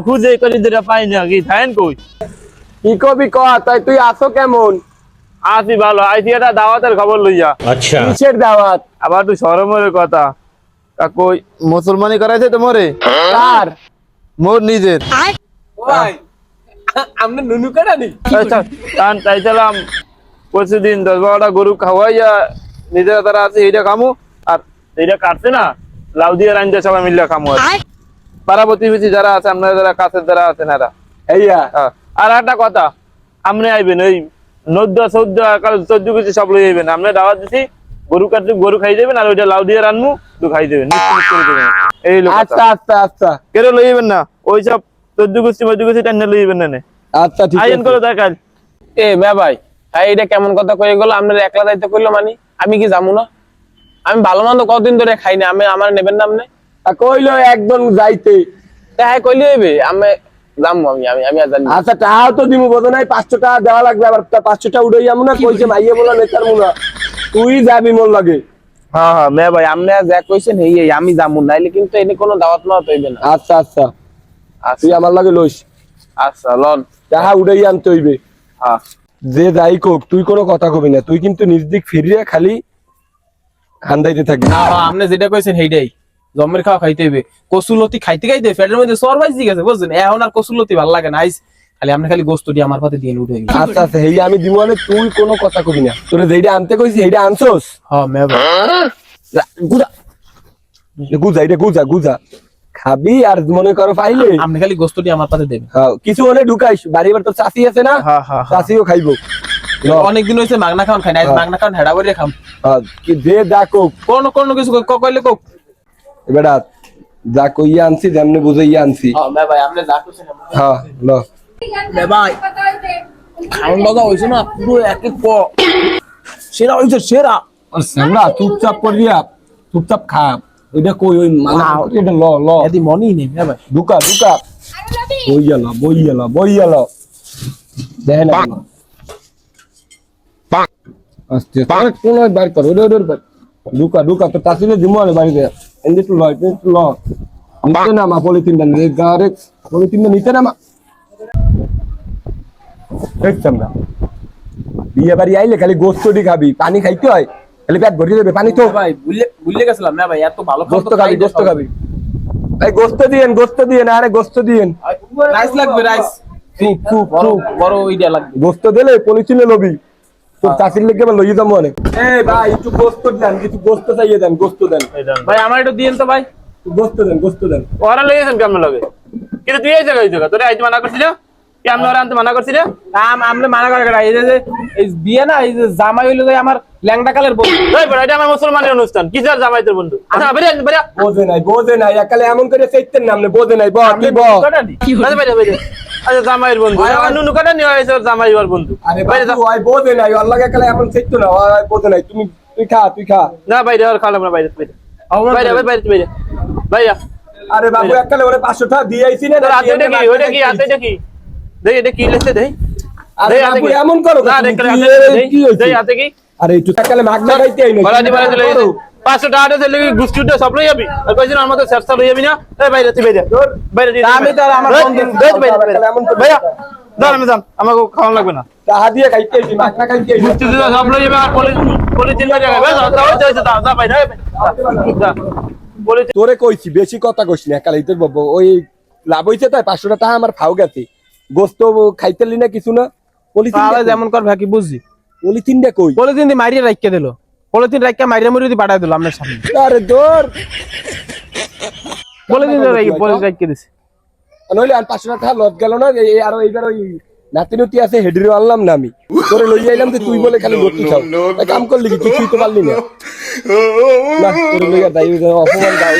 খুঁজে করি পাই না কি থাকেন কই কি কবি ক তাই তুই আসো কেমন? আসি ভালো আইসি একটা দাওয়াতের খবর লইয়া। আচ্ছা কিসের দাওয়াত? আবার তুই শরমের কথা কই মুসলমানি করাইছে তোমারে? কার? মোর নিজের। ভাই আমরা নুনু কাটা নি চাইছিলাম প্রতিদিন 10-12টা গরু খাওয়াইয়া নিজের তারা আছে এইটা খামু আর এইটা কাটছে না লাউ দিয়ে রাঞ্জা সবাই মিলে খামু পাড়া প্রতিবেশী যারা আছে আপনারা যারা কাছের যারা আছেন এরা এইয়া। আর একটা কথা আপনি আইবেন ওই 14 কিছু সব লই আইবেন। আপনি দাওয়াত দিছি গরু কাটতে গরু খাই যাবেন আর ওইটা লাউ দিয়ে রানমু তো খাই যাবেন এই লোক। আচ্ছা আচ্ছা আচ্ছা কেন লই আইবেন না ওই সব 14 গোষ্ঠী টান্না লই আইবেন না। আচ্ছা ঠিক আছে আইন করে দেখাল এ মে ভাই এটা কেমন কথা কয়ে গেল? আপনার একলা দায়িত্ব করলো মানে আমি কি যাবো না? আমি ভালো মন্দ কতদিন ধরে খাই না, আমি আমার নেবেন না আপনি? কইলো একদম যাইতে তাই কইলে হইবে আমি যাবো। আমি আর জানি না। আচ্ছা টাকাও তো দিমু বোঝো নাই 500 টাকা দেওয়া লাগবে আবার 500 টাকা উড়াই যাবো না কইছে মাইয়ে বলা নেতার মুনা তুই যাবি মোর লাগে। হ্যাঁ হ্যাঁ মে ভাই আপনি যা কইছেন এই আমি যাবো, নাইলে কিন্তু এনে কোনো দাওয়াত মাওয়াত হইবে না। আচ্ছা আচ্ছা তুই আমার লাগে লইস। আচ্ছা লন টাকা উড়াই আনতে হইবে। হ্যাঁ যে যাই কোক তুই কোনো কথা কবি না, তুই কিন্তু নিজ দিক ফিরিয়ে খালি খান্দাইতে থাকবি। আপনি যেটা কইছেন সেইটাই জমের খাওয়া খাইতে হইবে। কসুলতি খাইতে খাইতে পেটের মধ্যে সরবাইজি গেছে বুঝছেন, এখন আর কসুলতি ভালো লাগে না। আইস খালি আপনি খালি গোস্ত দিয়ে আমার পাতে দিয়ে উঠে গেছে। আচ্ছা আচ্ছা এই আমি দিব মানে তুই কোনো কথা কবি না, তোরে যেইটা আনতে কইছি সেইটা আনছস। হ্যাঁ মে ভাই গুজা গুজা এটা গুজা গুজা খাবি আর মনে করো পাইলে আপনি খালি গোস্ত দিয়ে আমার পাতে দেবেন। কিছু হলে ঢুকাইস বাড়ি বার তো চাষি আছে না, চাষিও খাইবো। অনেকদিন হয়েছে মাগনা খাওয়ান খাই না, মাগনা খাওয়ান হেডা করে খাম। যে যা কোক কোন কোন কিছু কইলে কোক বেটা যা কইয়া আনছি যেমনি বুঝাইয়া আনছি। হ্যাঁ মে ভাই আপনি যা কইছেন হ্যাঁ ল মে ভাই খাওন দাদা হইছে না পুরো এক এক সেরা হইছে সেরা। আমরা চুপচাপ করিয়া চুপচাপ খা ওইটা কই ওই মানে এটা ল ল এদি মনি নেই মে ভাই। ঢুকা ঢুকা বইয়া ল দেখেন না আস্তে আস্তে কোন বার কর ওর ঢুকা ঢুকা তো তাসিলে দিমলে বাড়িতে এন্দি তো লয় তো ল নিতে না মা পলিথিনটা নে গারে পলিথিনটা নিতে না মা দেখছাম না বিয়ে বাড়ি আইলে খালি গোস্তটি খাবি, পানি খাইতে হয় খালি পেট ভরে যাবে পানি তো। ভাই ভুলে গেছিলাম না ভাই, এত ভালো গোস্ত খাবি ভাই গোস্ত দিয়েন আরে গোস্ত দিয়েন। রাইস লাগবে রাইস বড় ওইটা লাগবে। গোস্ত দিলে পলিথিনে লবি তোর চাষির লেগে লইয়ে যাবো অনেক। এই ভাই একটু গোস্ত দেন, কিছু গোস্ত চাইয়ে দেন, গোস্ত দেন ভাই আমার একটু দিয়েন তো ভাই। গোস্ত দেন ওরা লইয়েছেন কেমন লাগে কিন্তু তুই এই জায়গায় তোরা আইতে মানা করছিল কি আমরা ওরা আনতে মানা করছিল? আমরা মানা করে এই যে এই বিয়ে না এই যে জামাই হইলো যে আমার ল্যাংটা কালের বন্ধু। এটা আমার মুসলমানের অনুষ্ঠান কি যার জামাইতের বন্ধু। আচ্ছা বোঝে নাই একালে এমন করে চাইতেন না আপনি বোঝে নাই আচ্ছা জামাইয়ের বন্ধু নুনু কাটা নিয়ে হয়েছে জামাই ওর বন্ধু। আরে ভাই বোঝে নাই ওর লাগে একালে এমন চাইতো না বোঝে নাই। তুই খা না বাইরে আর খালাম না বাইরে বাইরে। আরে বাবু একালে ওরে 500 টাকা দিয়ে আইছি না ওইটা কি হাতে দেখি দেখ এটা কি লেখছে দেখ আরে বাবু এমন করো না দেখ হাতে কি আরে একটু একালে মাগনা খাইতে আইনো 500 টাকা দিলে গুস্তুটা সব লই যাবি আর কইছেন আমার তো সেরসা লই যাবি না এই বাইরে তুই বাইরে আমি তো আমার বন্ধু ভাইয়া দাঁড়া আমি যান আমাকে খাওয়া লাগবে না টাকা দিয়ে খাইতে আইছি মাগনা খাইতে আইছি গুস্তুটা সব লই যাবে আর পলিথিন বাইরে যাবে যা বাইরে তোরে কইছি বেশি কথা কইছি না একালে তোর বাবু ওই লাভ হইছে তাই 500 টাকা আমার ফাও গেছে গোস্ত খাইতেলি না কিছু না। পলিথিন যেমন কর ভাকি বুঝছি পলিথিনটা কই পলিথিন দিয়ে মারিয়ে রাখিয়ে দিল, পলিথিন রাখিয়ে মারিয়ে মরিয়ে দিয়ে পাঠাই দিল আপনার সামনে। আরে দূর পলিথিন রাখিয়ে দিছে নইলে আর 500 টাকা লট গেল না। এই আর এইবার ওই নাতি আছে হেডরিও আনলাম না আমি তোরে লই আইলাম যে তুই বলে খালি গতি খাও কাম করলি কি তুই তো পারলি না তোরে লইয়া দাই অপমান দাও।